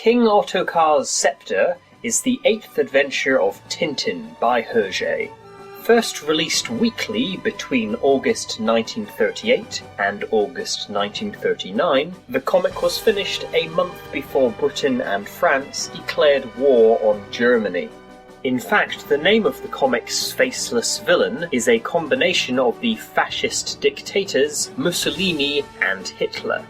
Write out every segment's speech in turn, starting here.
King Ottokar's Scepter is the 8th adventure of Tintin by Hergé. First released weekly between August 1938 and August 1939, the comic was finished a month before Britain and France declared war on Germany. In fact, the name of the comic's faceless villain is a combination of the fascist dictators Mussolini and Hitler.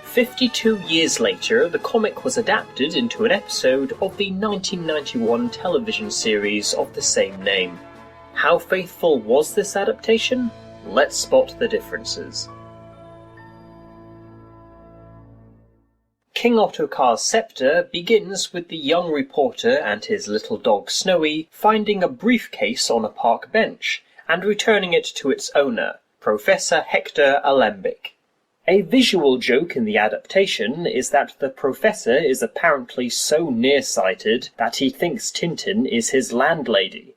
52 years later, the comic was adapted into an episode of the 1991 television series of the same name. How faithful was this adaptation? Let's spot the differences. King Ottokar's Scepter begins with the young reporter and his little dog Snowy finding a briefcase on a park bench and returning it to its owner, Professor Hector Alembic. A visual joke in the adaptation is that the professor is apparently so nearsighted that he thinks Tintin is his landlady.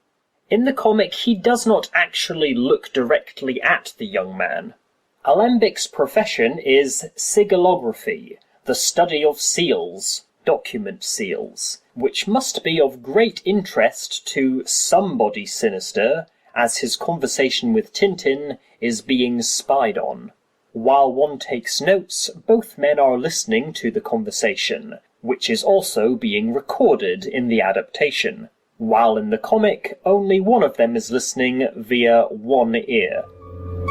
In the comic, he does not actually look directly at the young man. Alembic's profession is sigillography, the study of seals, document seals, which must be of great interest to somebody sinister, as his conversation with Tintin is being spied on. While one takes notes, both men are listening to the conversation, which is also being recorded in the adaptation, while in the comic, only one of them is listening via one ear.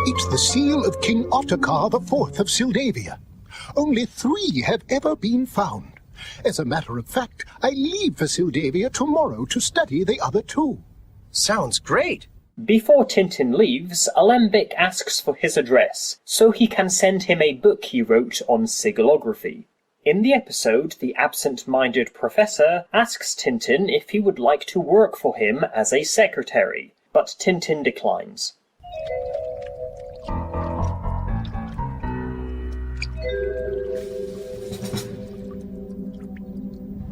It's the seal of King Ottokar IV of Sildavia. Only 3 have ever been found. As a matter of fact, I leave for Sildavia tomorrow to study the other 2. Sounds great. Before Tintin leaves, Alembic asks for his address, so he can send him a book he wrote on sigillography. In the episode, the absent-minded professor asks Tintin if he would like to work for him as a secretary, but Tintin declines.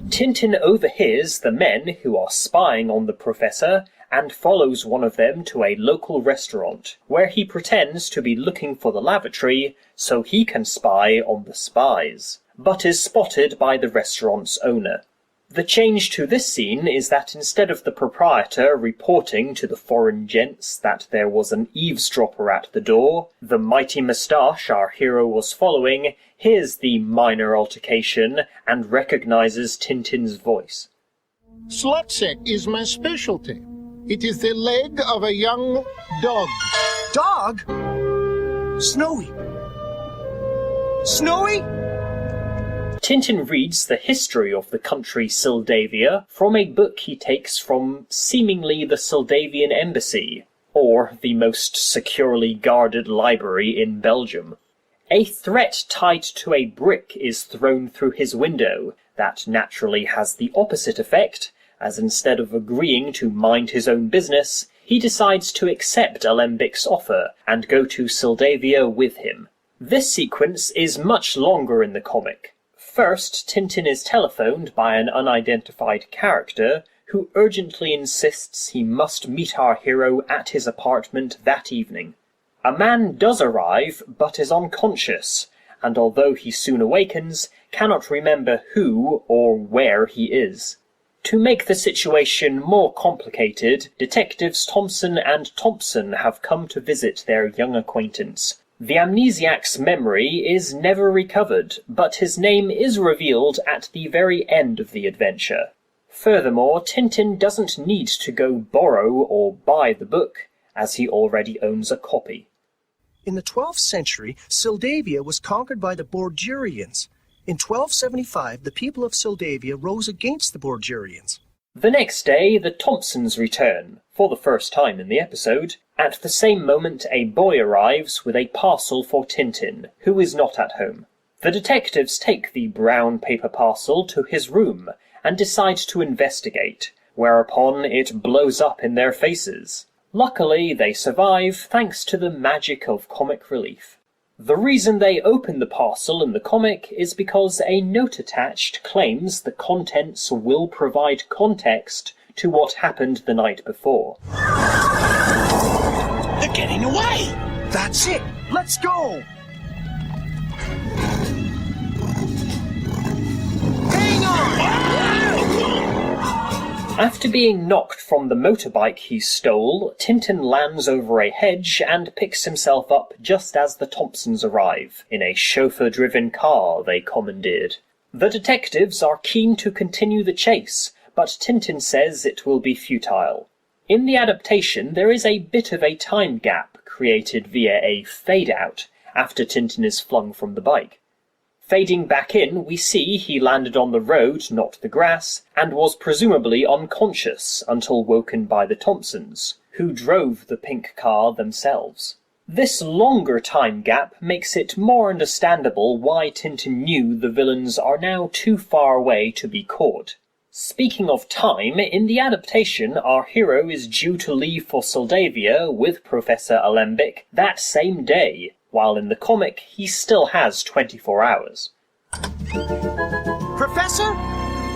Tintin overhears the men who are spying on the professor and follows one of them to a local restaurant, where he pretends to be looking for the lavatory so he can spy on the spies, but is spotted by the restaurant's owner. The change to this scene is that instead of the proprietor reporting to the foreign gents that there was an eavesdropper at the door, the mighty moustache our hero was following hears the minor altercation and recognizes Tintin's voice. Slutset is my specialty. It is the leg of a young dog. Dog? Snowy. Snowy? Tintin reads the history of the country Sildavia from a book he takes from seemingly the Sildavian embassy, or the most securely guarded library in Belgium. A threat tied to a brick is thrown through his window that naturally has the opposite effect, as instead of agreeing to mind his own business, he decides to accept Alembic's offer and go to Sildavia with him. This sequence is much longer in the comic. First, Tintin is telephoned by an unidentified character who urgently insists he must meet our hero at his apartment that evening. A man does arrive, but is unconscious, and although he soon awakens, cannot remember who or where he is. To make the situation more complicated, detectives Thompson and Thompson have come to visit their young acquaintance. The amnesiac's memory is never recovered, but his name is revealed at the very end of the adventure. Furthermore, Tintin doesn't need to go borrow or buy the book, as he already owns a copy. In the 12th century, Sildavia was conquered by the Borgerians. In 1275, the people of Sildavia rose against the Borgerians. The next day, the Thompsons return, for the first time in the episode. At the same moment, a boy arrives with a parcel for Tintin, who is not at home. The detectives take the brown paper parcel to his room and decide to investigate, whereupon it blows up in their faces. Luckily, they survive thanks to the magic of comic relief. The reason they open the parcel in the comic is because a note attached claims the contents will provide context to what happened the night before. They're getting away! That's it! Let's go! Hang on! After being knocked from the motorbike he stole, Tintin lands over a hedge and picks himself up just as the Thompsons arrive, in a chauffeur-driven car they commandeered. The detectives are keen to continue the chase, but Tintin says it will be futile. In the adaptation, there is a bit of a time gap created via a fade-out after Tintin is flung from the bike. Fading back in, we see he landed on the road, not the grass, and was presumably unconscious until woken by the Thompsons, who drove the pink car themselves. This longer time gap makes it more understandable why Tintin knew the villains are now too far away to be caught. Speaking of time, in the adaptation, our hero is due to leave for Sildavia with Professor Alembic that same day, while in the comic he still has 24 hours. Professor?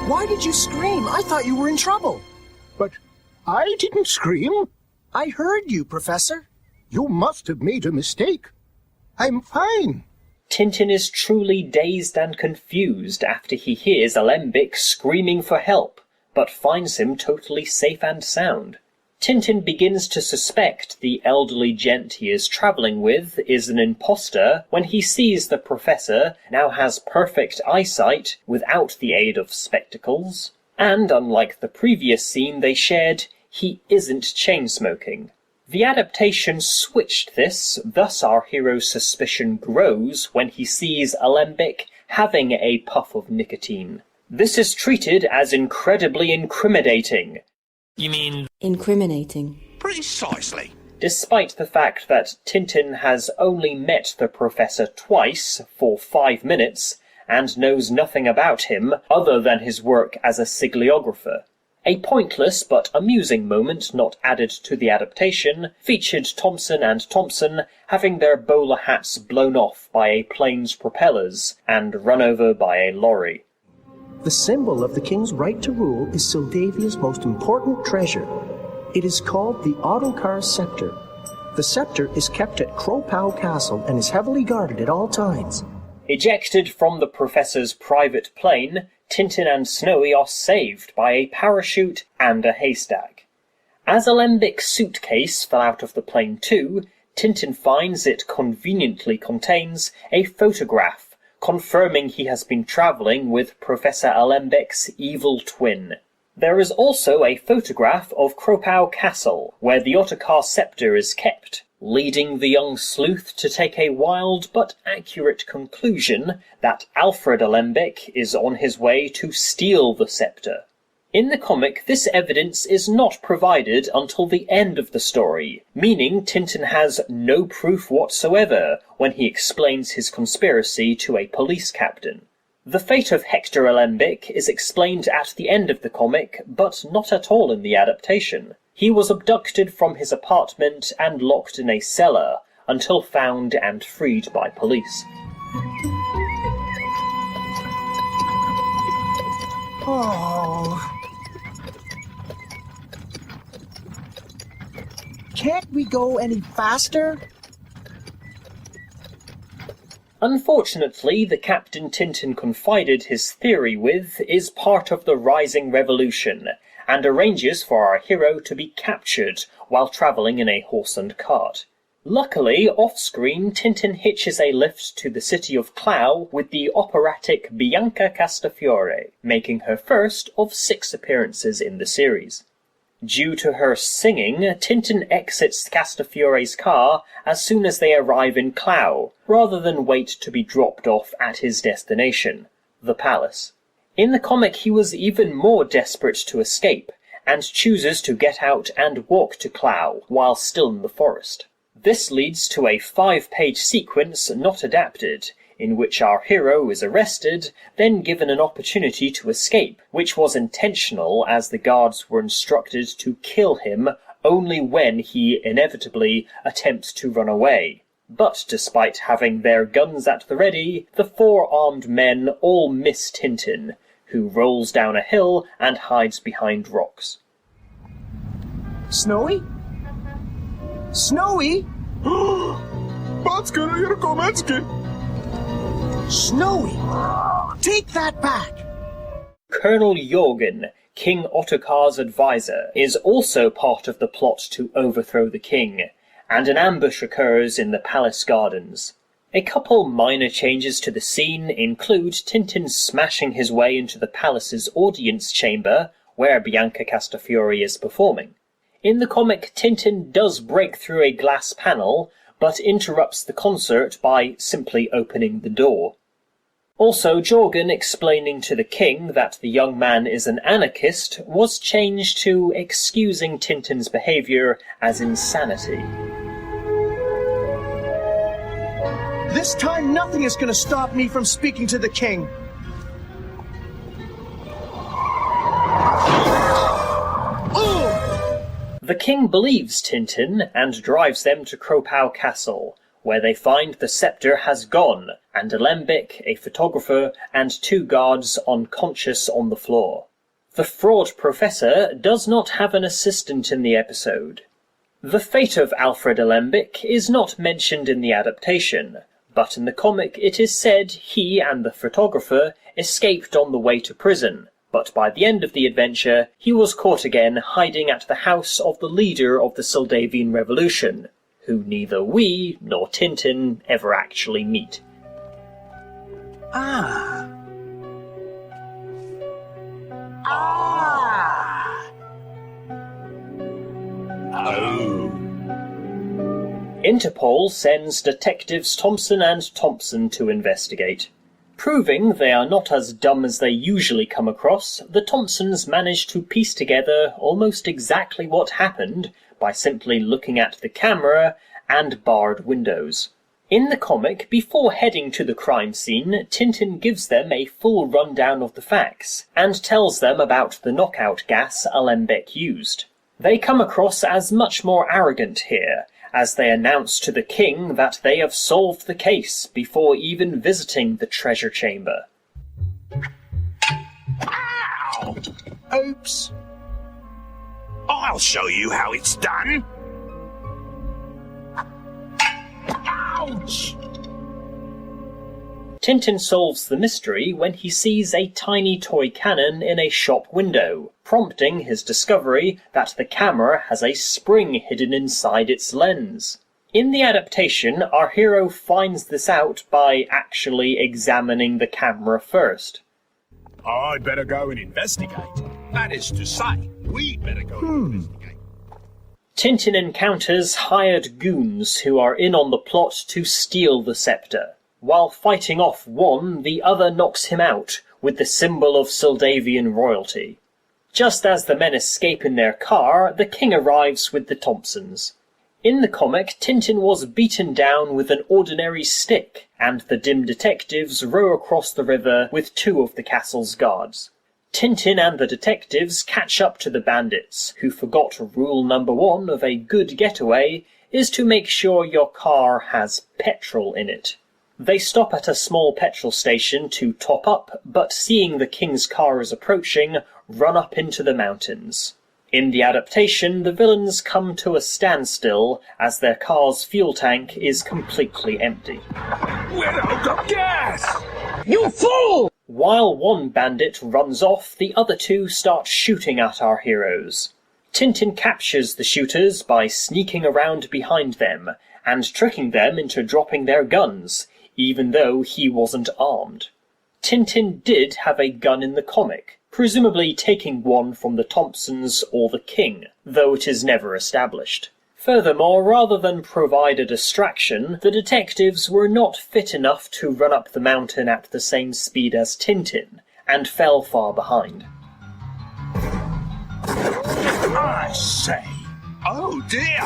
Why did you scream? I thought you were in trouble. But I didn't scream. I heard you, Professor. You must have made a mistake. I'm fine. Tintin is truly dazed and confused after he hears Alembic screaming for help, but finds him totally safe and sound. Tintin begins to suspect the elderly gent he is travelling with is an imposter when he sees the professor now has perfect eyesight without the aid of spectacles, and unlike the previous scene they shared, he isn't chain-smoking. The adaptation switched this, thus our hero's suspicion grows when he sees Alembic having a puff of nicotine. This is treated as incredibly incriminating. You mean... Incriminating. Precisely. Despite the fact that Tintin has only met the professor twice for 5 minutes and knows nothing about him other than his work as a sigliographer. A pointless but amusing moment not added to the adaptation featured Thompson and Thompson having their bowler hats blown off by a plane's propellers and run over by a lorry. The symbol of the king's right to rule is Sildavia's most important treasure. It is called the Ottokar Scepter. The scepter is kept at Kropow Castle and is heavily guarded at all times. Ejected from the professor's private plane, Tintin and Snowy are saved by a parachute and a haystack. As Alembic's suitcase fell out of the plane too, Tintin finds it conveniently contains a photograph confirming he has been travelling with Professor Alembic's evil twin. There is also a photograph of Kropow Castle, where the Ottokar Scepter is kept, leading the young sleuth to take a wild but accurate conclusion that Alfred Alembic is on his way to steal the scepter. In the comic, this evidence is not provided until the end of the story, meaning Tintin has no proof whatsoever when he explains his conspiracy to a police captain. The fate of Hector Alembic is explained at the end of the comic, but not at all in the adaptation. He was abducted from his apartment and locked in a cellar until found and freed by police. Oh. Can't we go any faster? Unfortunately, the captain Tintin confided his theory with is part of the rising revolution, and arranges for our hero to be captured while travelling in a horse and cart. Luckily, off-screen, Tintin hitches a lift to the city of Clow with the operatic Bianca Castafiore, making her first of 6 appearances in the series. Due to her singing, Tintin exits Castafiore's car as soon as they arrive in Clow, rather than wait to be dropped off at his destination, the palace. In the comic, he was even more desperate to escape, and chooses to get out and walk to Clow while still in the forest. This leads to a 5-page sequence not adapted, in which our hero is arrested, then given an opportunity to escape, which was intentional as the guards were instructed to kill him only when he inevitably attempts to run away. But despite having their guns at the ready, the 4 armed men all miss Tintin, who rolls down a hill and hides behind rocks. Snowy? Snowy? Snowy! Take that back! Colonel Jorgen, King Ottokar's advisor, is also part of the plot to overthrow the king, and an ambush occurs in the palace gardens. A couple minor changes to the scene include Tintin smashing his way into the palace's audience chamber, where Bianca Castafiore is performing. In the comic, Tintin does break through a glass panel, but interrupts the concert by simply opening the door. Also, Jorgen explaining to the king that the young man is an anarchist was changed to excusing Tintin's behaviour as insanity. This time nothing is going to stop me from speaking to the king. The king believes Tintin and drives them to Kropau Castle, where they find the scepter has gone, and Alembic, a photographer, and 2 guards unconscious on the floor. The fraud professor does not have an assistant in the episode. The fate of Alfred Alembic is not mentioned in the adaptation, but in the comic it is said he and the photographer escaped on the way to prison, but by the end of the adventure he was caught again hiding at the house of the leader of the Soldavian Revolution, who neither we nor Tintin ever actually meet. Interpol sends detectives Thompson and Thompson to investigate. Proving they are not as dumb as they usually come across, the Thompsons manage to piece together almost exactly what happened by simply looking at the camera and barred windows. In the comic, before heading to the crime scene, Tintin gives them a full rundown of the facts, and tells them about the knockout gas Alembic used. They come across as much more arrogant here, as they announce to the king that they have solved the case before even visiting the treasure chamber. Ow! Oops. I'll show you how it's done. Ouch! Tintin solves the mystery when he sees a tiny toy cannon in a shop window, prompting his discovery that the camera has a spring hidden inside its lens. In the adaptation, our hero finds this out by actually examining the camera first. I'd better go and investigate. That is to say, we'd better go and investigate. Tintin encounters hired goons who are in on the plot to steal the scepter. While fighting off one, the other knocks him out with the symbol of Soldavian royalty. Just as the men escape in their car, the king arrives with the Thompsons. In the comic, Tintin was beaten down with an ordinary stick, and the dim detectives row across the river with 2 of the castle's guards. Tintin and the detectives catch up to the bandits, who forgot rule number 1 of a good getaway is to make sure your car has petrol in it. They stop at a small petrol station to top up, but seeing the king's car is approaching, run up into the mountains. In the adaptation, the villains come to a standstill as their car's fuel tank is completely empty. We're out of gas! You fool! While one bandit runs off, the other 2 start shooting at our heroes. Tintin captures the shooters by sneaking around behind them and tricking them into dropping their guns, even though he wasn't armed. Tintin did have a gun in the comic, presumably taking one from the Thompsons or the king, though it is never established. Furthermore, rather than provide a distraction, the detectives were not fit enough to run up the mountain at the same speed as Tintin, and fell far behind. I say, oh dear!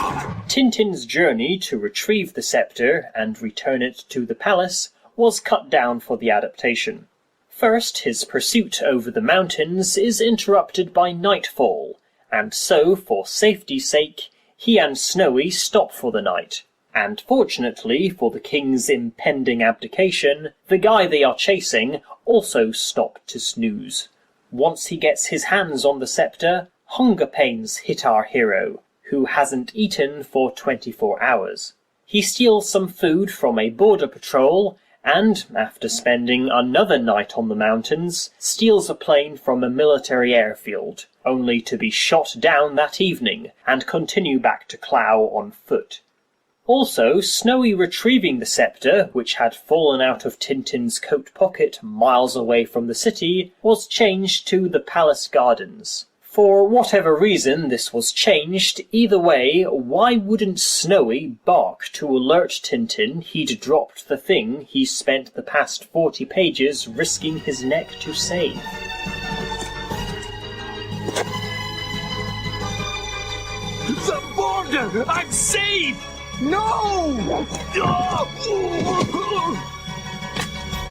Tintin's journey to retrieve the scepter and return it to the palace was cut down for the adaptation. First, his pursuit over the mountains is interrupted by nightfall, and so, for safety's sake, he and Snowy stop for the night. And fortunately for the king's impending abdication, the guy they are chasing also stopped to snooze. Once he gets his hands on the scepter, hunger pains hit our hero, who hasn't eaten for 24 hours. He steals some food from a border patrol, and, after spending another night on the mountains, steals a plane from a military airfield, only to be shot down that evening and continue back to Clough on foot. Also, Snowy retrieving the scepter, which had fallen out of Tintin's coat pocket miles away from the city, was changed to the palace gardens. For whatever reason this was changed, either way, why wouldn't Snowy bark to alert Tintin he'd dropped the thing he spent the past 40 pages risking his neck to save? The border! I'm safe! No!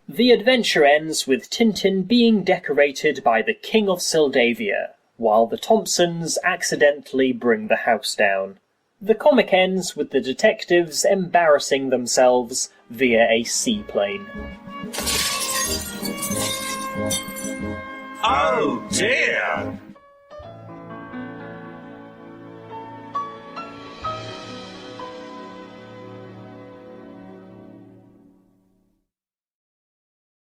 The adventure ends with Tintin being decorated by the King of Sildavia, while the Thompsons accidentally bring the house down. The comic ends with the detectives embarrassing themselves via a seaplane. Oh dear!